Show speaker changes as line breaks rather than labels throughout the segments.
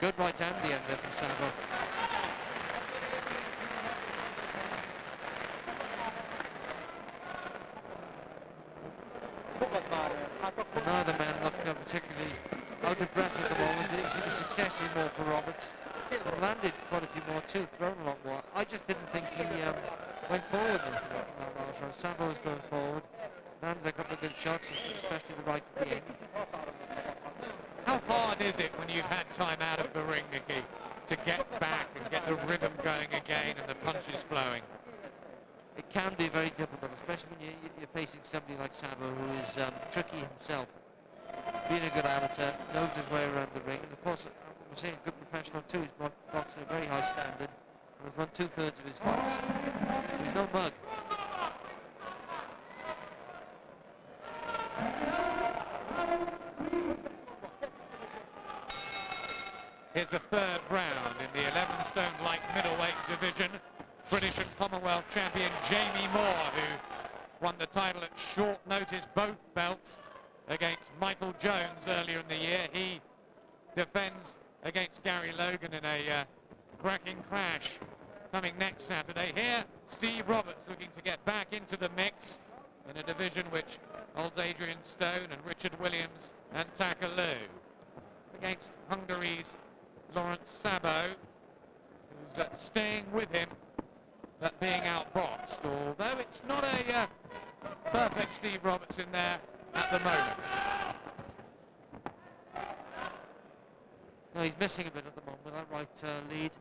Good right hand the end there from Sabo. Neither man look particularly out of breath at the moment. You see the success is more for Roberts. He landed quite a few more too, thrown a lot more. I just didn't think he went forward in that last round. Sabo was going forward, landed a couple of good shots, especially the right at the end.
How hard is it when you've had time out of the ring, Nicky, to get back and get the rhythm going again and the punches flowing?
It can be very difficult, especially when you're facing somebody like Sabo, who is tricky himself. Being a good amateur, knows his way around the ring, and of course, we're saying a good professional too. He's boxing a very high standard, and has won 2/3 of his fights. He's no mug.
Here's a third round in the 11 stone light middleweight division. British and Commonwealth champion Jamie Moore, who won the title at short notice, both belts, against Michael Jones earlier in the year. He defends against Gary Logan in a cracking clash coming next Saturday. Here, Steve Roberts looking to get back into the mix in a division which holds Adrian Stone and Richard Williams and Takalu. Against Hungary's Lawrence Sabo, who's staying with him but being outboxed, although it's not a perfect Steve Roberts in there at the moment.
No, he's missing a bit at the moment with that right lead.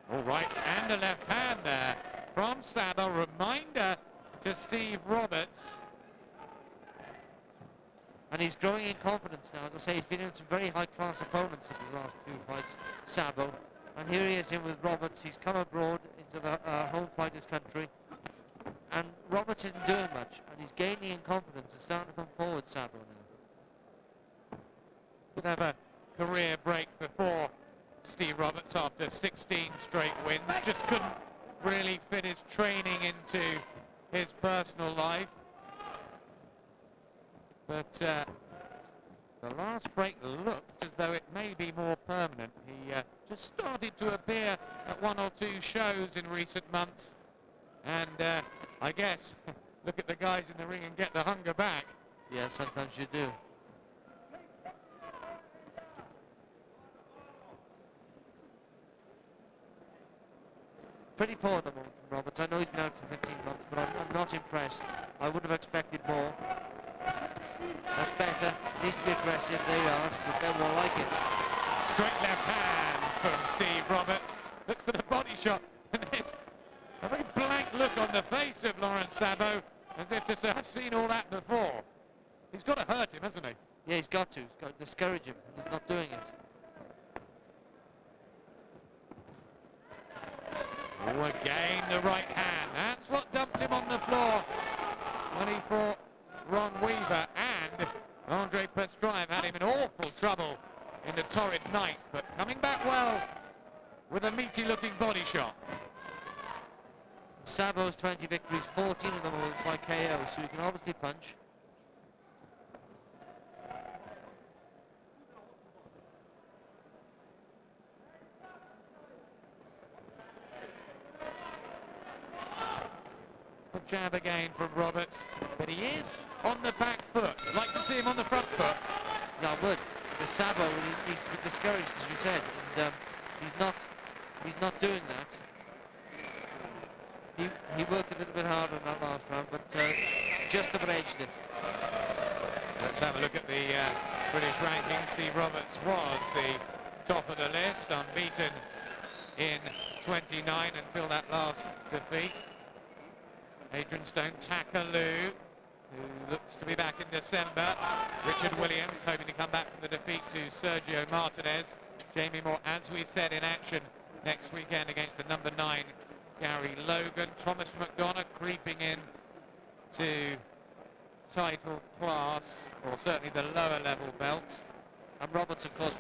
All right, and a left hand there from Sabo. Reminder to Steve Roberts.
And he's growing in confidence now. As I say, he's been in some very high-class opponents in the last few fights, Sabo. And here he is in with Roberts. He's come abroad into the home fighters country. And Roberts isn't doing much. And he's gaining in confidence and starting to come forward, Sabo now.
Could have a career break before Steve Roberts after 16 straight wins. Just couldn't really fit his training into his personal life. But the last break looked as though it may be more permanent. He just started to appear at one or two shows in recent months. And I guess, look at the guys in the ring and get the hunger back.
Yeah, sometimes you do. Pretty poor at the moment from Roberts. I know he's been out for 15 months, but I'm not impressed. I would have expected more. That's better. Needs to be aggressive. They asked, but they're more like it.
Straight left hands from Steve Roberts. Look for the body shot. And there's a very blank look on the face of Lawrence Sabo, as if to say, I've seen all that before. He's got to hurt him, hasn't he?
Yeah, he's got to. He's got to discourage him, and he's not doing it.
Oh, again the right hand. That's what dumped him on the floor when he fought Ron Weaver, and Andre Pestraev had him in awful trouble in the torrid night, but coming back well with a meaty looking body shot.
Sabo's 20 victories, 14 of them were by KO, so he can obviously punch.
The jab again from Roberts, but he is on the back foot. I'd like to see him on the front foot.
Yeah, I would. The Sabo needs to be discouraged, as you said, and he's not doing that. He worked a little bit harder in that last round, but just about edged it.
Let's have a look at the British ranking. Steve Roberts was the top of the list, unbeaten in 29 until that last defeat. Adrian Stone, Takalu, who looks to be back in December. Richard Williams hoping to come back from the defeat to Sergio Martinez. Jamie Moore, as we said, in action next weekend against the number 9 Gary Logan. Thomas McDonough creeping in to title class, or certainly the lower level belts.
And Roberts, of course,